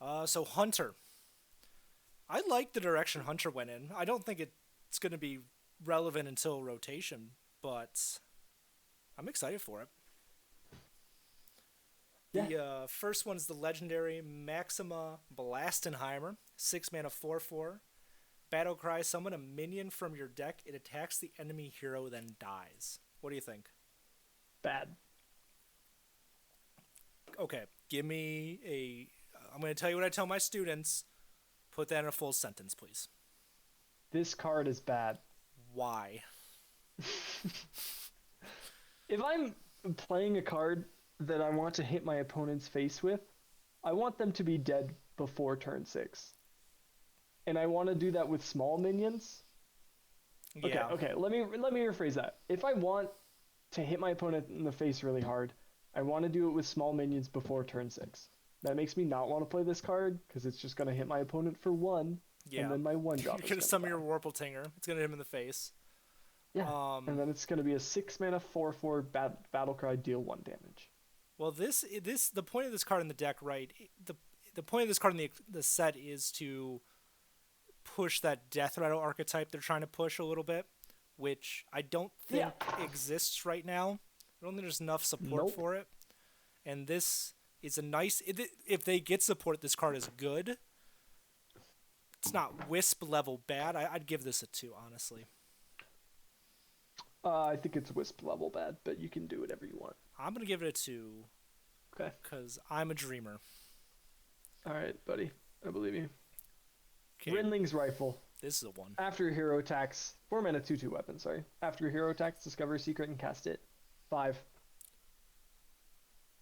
So Hunter. I like the direction Hunter went in. I don't think it's going to be relevant until rotation, but I'm excited for it. Yeah, The first one's the legendary Maxima Blastenheimer, 6 mana 4/4. Battle cry, summon a minion from your deck. It attacks the enemy hero, then dies. What do you think? bad. Okay, give me a. I'm going to tell you what I tell my students. Put that in a full sentence, please. This card is bad. Why? If I'm playing a card that I want to hit my opponent's face with, I want them to be dead before turn 6. And I want to do that with small minions. Yeah. Okay. Let me rephrase that. If I want to hit my opponent in the face really hard, I want to do it with small minions before turn 6. That makes me not want to play this card because it's just going to hit my opponent for 1, and Yeah. then my 1 You're drop is going to going to summon die. your Warpletinger. It's going to hit him in the face. Yeah, and Um, then it's going to be a 6 mana 4/4 battle cry, deal 1 damage. well, the point of this card in the deck, right? The point of this card in the set is to push that Deathrattle archetype they're trying to push a little bit, which I don't Yeah. think exists right now. I don't think there's enough support Nope. for it. And this is a nice. If they get support, this card is good. It's not Wisp level bad. I'd give this a 2, honestly. I think it's Wisp level bad, but you can do whatever you want. I'm gonna give it a 2 Okay. because I'm a dreamer. All right, buddy. I believe you. Okay, Rinling's Rifle. this is a 1. After your hero attacks, 4 mana 2/2 weapon, sorry. After your hero attacks, discover a secret and cast it. 5.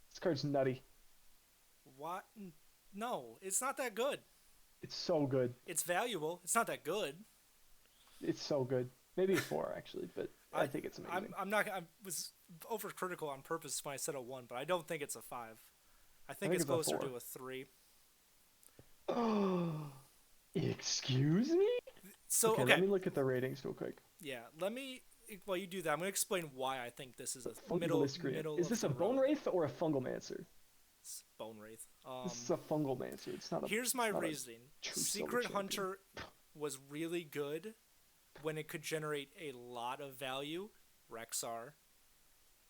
This card's nutty. What? No, it's not that good. It's so good. It's valuable. It's not that good. It's so good. Maybe a 4, actually, but I think it's amazing. I'm not. I was overcritical on purpose when I said a 1, but I don't think it's a 5. I think it's it's a closer 4. to a 3. Excuse me? So Okay, okay, let me look at the ratings real quick. yeah. Let me. While you do that, I'm gonna explain why I think this is a Fungal miscreant. middle. Is of this the a Bone road. Wraith or a Fungal Mancer? It's Bone Wraith. This is a Fungal Mancer. It's not a. Here's my not a reasoning. true Secret silver champion. Hunter was really good when it could generate a lot of value, Rexar,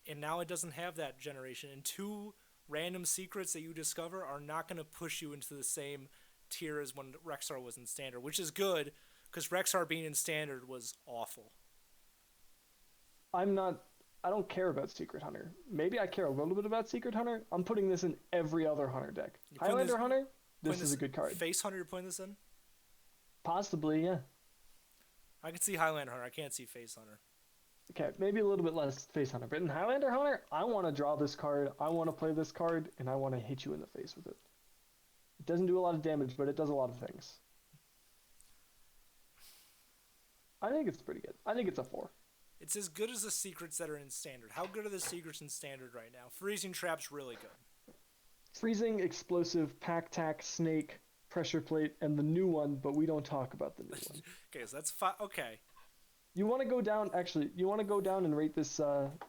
and now it doesn't have that generation. And 2 random secrets that you discover are not going to push you into the same tier as when Rexar was in standard, which is good because Rexar being in standard was awful. I'm not. I don't care about Secret Hunter. Maybe I care a little bit about Secret Hunter. I'm putting this in every other Hunter deck. You putting Highlander this- Hunter. This Putting is a good card. Face Hunter, you're putting this in? Possibly, yeah. I can see Highlander Hunter. I can't see Face Hunter. Okay, maybe a little bit less Face Hunter, but in Highlander Hunter, I want to draw this card. I want to play this card, and I want to hit you in the face with it. It doesn't do a lot of damage, but it does a lot of things. I think it's pretty good. I think it's a 4. It's as good as the secrets that are in standard. How good are the secrets in standard right now? Freezing Trap's really good. Freezing, Explosive, Pack Tack, Snake, Pressure Plate, and the new one, but we don't talk about the new one. Okay, so that's 5. Okay. You want to go down? Actually, you want to go down and rate this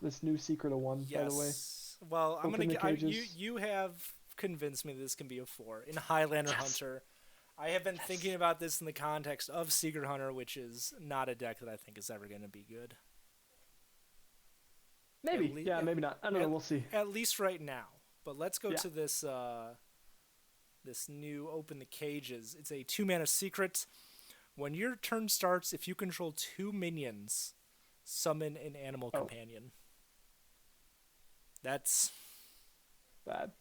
this new secret a 1? Yes. By the way, Well, I'm Open gonna. the You cages. you have convinced me this can be a 4 in Highlander Hunter. I have been thinking about this in the context of Secret Hunter, which is not a deck that I think is ever going to be good. maybe. le- Yeah, maybe not. I don't know. at- We'll see. At least right now. But let's go Yeah. to this this new Open the Cages. It's a 2 mana secret. When your turn starts, if you control 2 minions, summon an animal Oh. companion. That's Bad.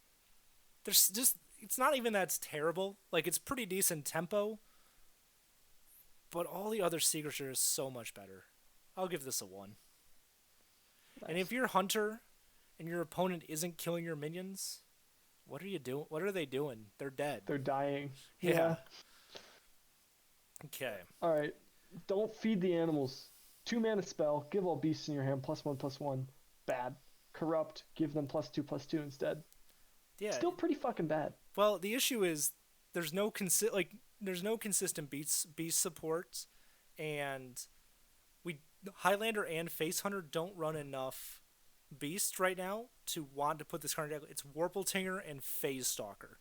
there's just it's not even that's terrible. Like it's pretty decent tempo. But all the other secrets are so much better. I'll give this a 1. And if you're Hunter and your opponent isn't killing your minions, what are you doing? What are they doing? They're dead. They're dying. Yeah. Okay. All right. Don't feed the animals. 2 mana spell. Give all beasts in your hand +1/+1. Bad. Corrupt. Give them +2/+2 instead. Yeah. Still pretty fucking bad. Well, the issue is there's no there's no consistent beast support, and we Highlander and Face Hunter don't run enough beast right now to want to put this card in. It's Warpletinger and Phase Stalker.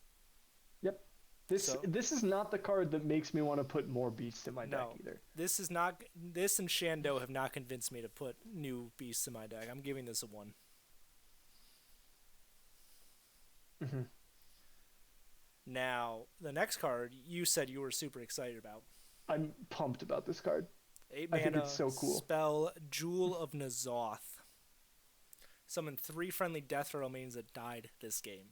Yep. This So this is not the card that makes me want to put more beasts in my deck no, either. this is not. This and Shando have not convinced me to put new beasts in my deck. I'm giving this a 1. Mm-hmm. Now the next card you said you were super excited about. I'm pumped about this card. 8 I think mana it's so cool. spell Jewel of N'Zoth. Summon 3 friendly Deathrattle minions that died this game.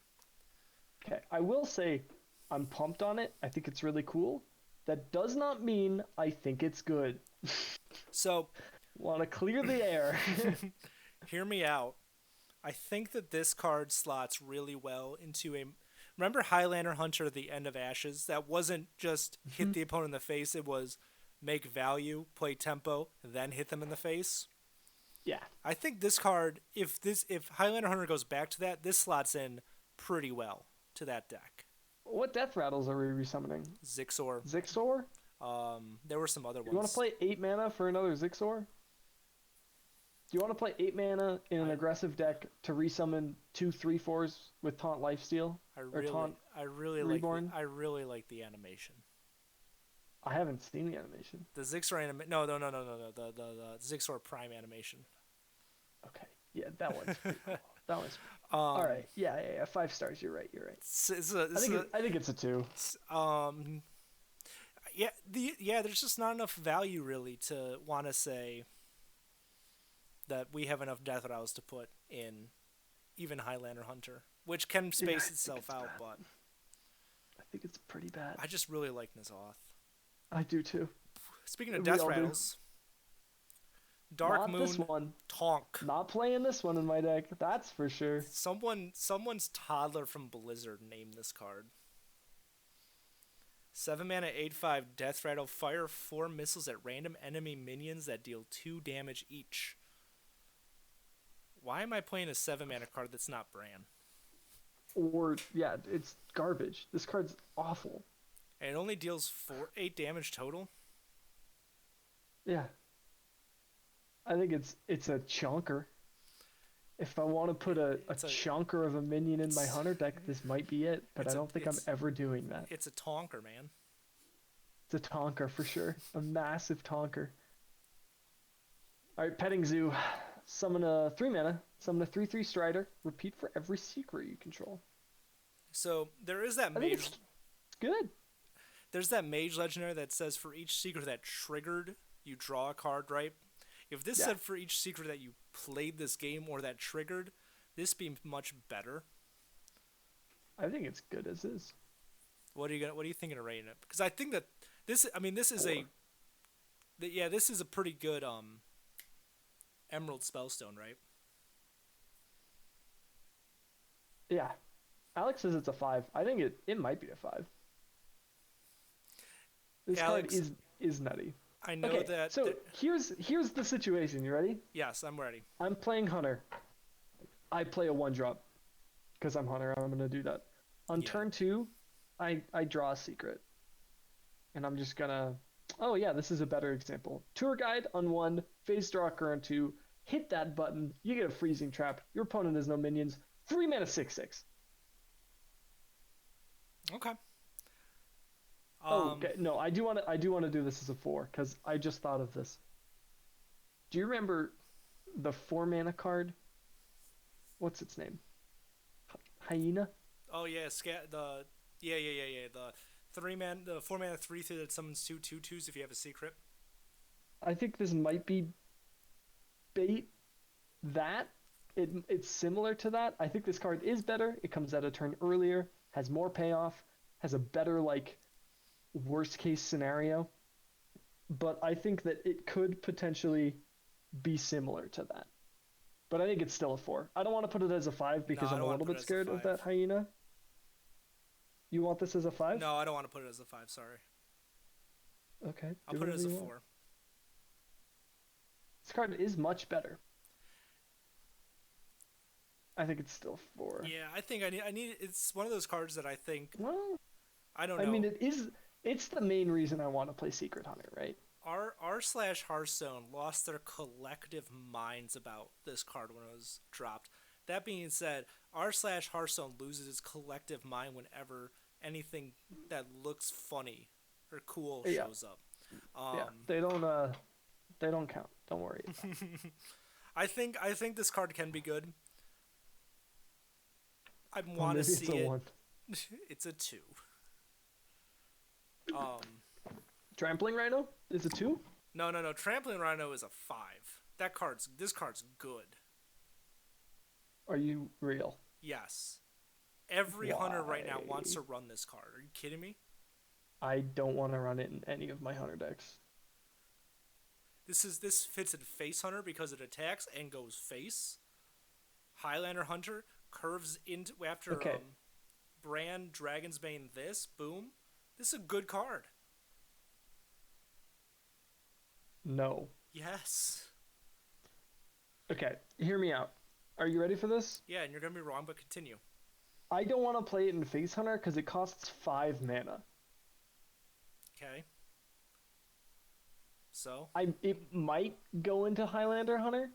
Okay, I will say I'm pumped on it. I think it's really cool. That does not mean I think it's good. So, Want to clear the air. hear me out. I think that this card slots really well into a. Remember Highlander Hunter at the end of Ashes? That wasn't just hit the opponent in the face, it was make value, play tempo, then hit them in the face. Yeah. I think this card, if Highlander Hunter goes back to that, this slots in pretty well to that deck. What death rattles are we resummoning? Zixor. Zixor? There were some other ones. You want to play 8 mana for another Zixor? Do you want to play 8 mana in an aggressive deck to resummon 2 3/4s with Taunt Lifesteal? I really Reborn? like the animation. I haven't seen the animation. The Zixor animation. No. The Zixor Prime animation. Okay. Yeah, that one's pretty cool. That one's all right. Yeah. 5 stars. You're right. I think it's a 2. There's just not enough value really to want to say that we have enough Death Rattles to put in even Highlander Hunter, which can space itself out, but I think it's pretty bad. I just really like N'Zoth. I do too. Speaking of Death Rattles, Darkmoon Not this one. Tonk. Not playing this one in my deck, that's for sure. Someone's toddler from Blizzard named this card. 7 mana, 8/5 Deathrattle. Fire 4 missiles at random enemy minions that deal 2 damage each. Why am I playing a 7 mana card that's not Bran? Or, yeah, it's garbage. This card's awful. And it only deals 8 damage total? Yeah. I think it's a chunker. If I want to put a chunker of a minion in my hunter deck, this might be it, but I don't think I'm ever doing that. It's a tonker, man. It's a tonker for sure. A massive tonker. Alright, Petting Zoo. Summon a 3 mana. Summon a 3/3 Strider. Repeat for every secret you control. So there is that I think it's good. There's that mage legendary that says for each secret that triggered, you draw a card, right? If this said for each secret that you played this game or that triggered, this be much better. I think it's good as is. What are you thinking of rating it? Because I think that this is a pretty good Emerald Spellstone, right? Yeah. Alex says it's a 5. I think it might be a 5. This Alex, card is nutty. I know that. So here's the situation. You ready? Yes, I'm ready. I'm playing Hunter. I play a 1-drop because I'm Hunter. I'm gonna do that. On turn 2, I draw a secret, and I'm just gonna. Oh yeah, this is a better example. Tour Guide on 1, Phase Stalker on 2. Hit that button. You get a freezing trap. Your opponent has no minions. 3 mana 6/6. Okay. Okay. No, I do want to do this as a 4 because I just thought of this. Do you remember the 4 mana card? What's its name? Hyena. Oh yeah, the 4 mana 3/3 that summons 2/2/2s if you have a secret. I think this might be bait. It's similar to that. I think this card is better. It comes out a turn earlier, has more payoff, has a better worst case scenario. But I think that it could potentially be similar to that. But I think it's still a 4. I don't want to put it as a 5 because I'm a little bit scared of that hyena. You want this as a 5? No, I don't want to put it as a 5, sorry. Okay. I'll put it as a 4. This card is much better. I think it's still 4. Yeah, I think I need it's one of those cards that I think Well, I don't know. I mean it's the main reason I want to play Secret Hunter, right? R/Hearthstone lost their collective minds about this card when it was dropped. That being said, R/Hearthstone loses its collective mind whenever anything that looks funny or cool Yeah. shows up. Yeah, they don't count. Don't worry. I think this card can be good. I Well, want to maybe it's see a it. 1. It's a 2. Trampling Rhino is a 2. No. Trampling Rhino is a 5. This card's good. Are you real? Yes. Every hunter right now Why? wants to run this card. Are you kidding me? I don't want to run it in any of my hunter decks. This fits in Face Hunter because it attacks and goes face. Highlander Hunter curves into after Okay. Brand Dragon's Bane. Boom. This is a good card. No. Yes. Okay, hear me out. Are you ready for this? Yeah, and you're gonna be wrong, but continue. I don't want to play it in Face Hunter because it costs 5 mana. Okay. So It might go into Highlander Hunter,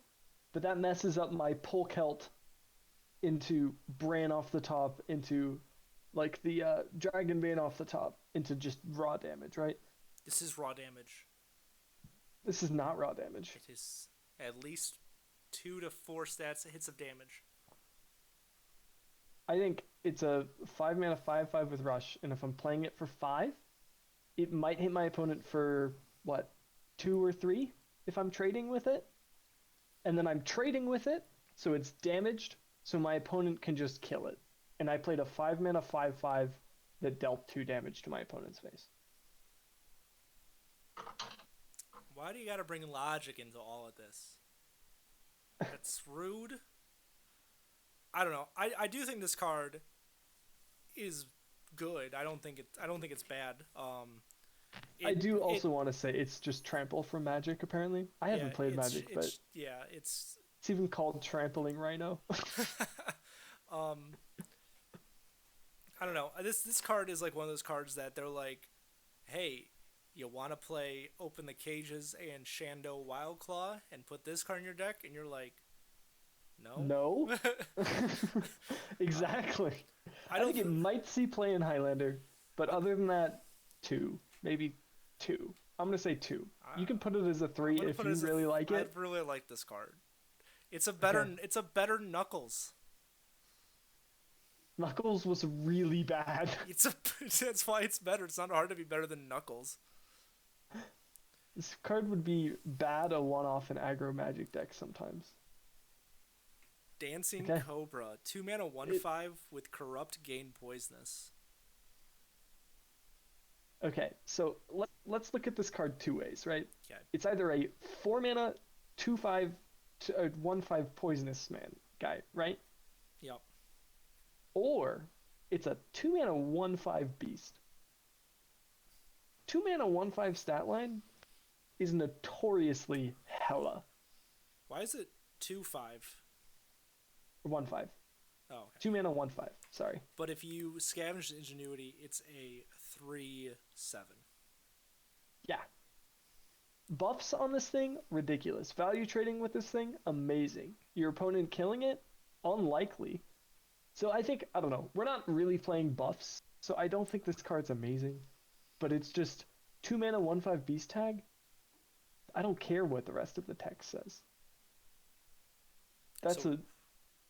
but that messes up my pull Celt into Bran off the top, into like the Dragon Bane off the top, into just raw damage, right? this is raw damage. This is not raw damage. It is at least 2 to 4 hits of damage. I think it's a 5 mana 5/5 with Rush, and if I'm playing it for 5, it might hit my opponent for what, 2 or 3 if I'm trading with it. And then I'm trading with it, so it's damaged, so my opponent can just kill it. And I played a 5 mana 5/5 that dealt 2 damage to my opponent's face. Why do you gotta bring logic into all of this? That's rude. I don't know. I do think this card is good. I don't think it's bad. I do also want to say it's just trample from Magic. Apparently, I haven't played Magic, but it's even called Trampling Rhino. I don't know. This card is like one of those cards that they're like, hey, you want to play Open the Cages and Shando Wildclaw and put this card in your deck, and you're like, no. No. Exactly. I think it might see play in Highlander, but other than that, 2, maybe 2. I'm gonna say 2. You can put it as a 3 if you really like it. I really like this card. It's a better Knuckles. Knuckles was really bad. That's why it's better. It's not hard to be better than Knuckles. This card would be bad a one-off in aggro Magic decks sometimes. Dancing Cobra, 2 mana 1/5 with Corrupt, gain Poisonous. Okay, so let's look at this card 2 ways, right? Okay. It's either a 4 mana 2/5 1/5 poisonous man guy, right? Yep. Or it's a 2 mana 1/5 beast. 2 mana 1/5 stat line is notoriously hella. Why is it 2/5? 1/5. Oh, okay. 2 mana 1/5. Sorry. But if you scavenge Ingenuity, it's a 3/7. Yeah. Buffs on this thing, ridiculous. Value trading with this thing, amazing. Your opponent killing it, unlikely. So I think, I don't know, we're not really playing buffs, so I don't think this card's amazing. But it's just 2 mana 1/5 beast tag. I don't care what the rest of the text says.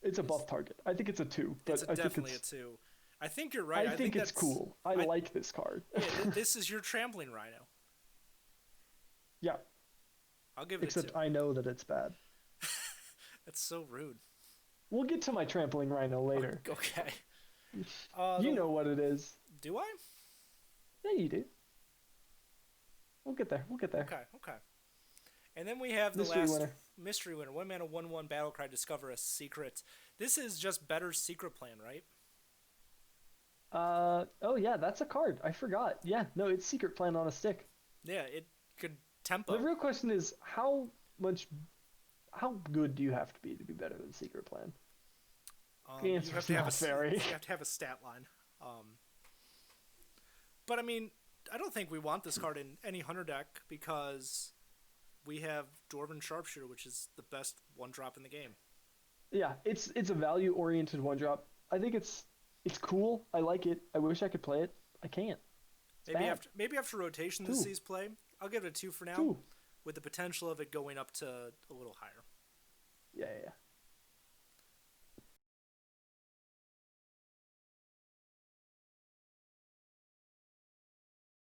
It's a buff target. I think it's a 2, but Definitely a 2. I think you're right. I think it's cool. I like this card. Yeah, this is your Trampling Rhino. Yeah. I'll give it Except a 2. I know that it's bad. That's so rude. We'll get to my Trampling Rhino later. Okay. You know what it is. Do I? Yeah, you do. We'll get there. Okay. And then we have the Mystery Winner. 1 mana 1/1 Battlecry, discover a secret. This is just better Secret Plan, right? Oh yeah, that's a card. I forgot. Yeah, no, it's Secret Plan on a stick. Yeah, it could tempo. The real question is how good do you have to be better than Secret Plan? The answer is not very. You have to have a stat line. But I mean, I don't think we want this card in any hunter deck because we have Dwarven Sharpshooter, which is the best 1-drop in the game. Yeah, it's a value oriented 1-drop. I think it's It's cool. I like it. I wish I could play it. I can't. It's bad. Maybe after rotation to 2. sees play, I'll give it a 2 for now, 2. with the potential of it going up to a little higher. Yeah, yeah.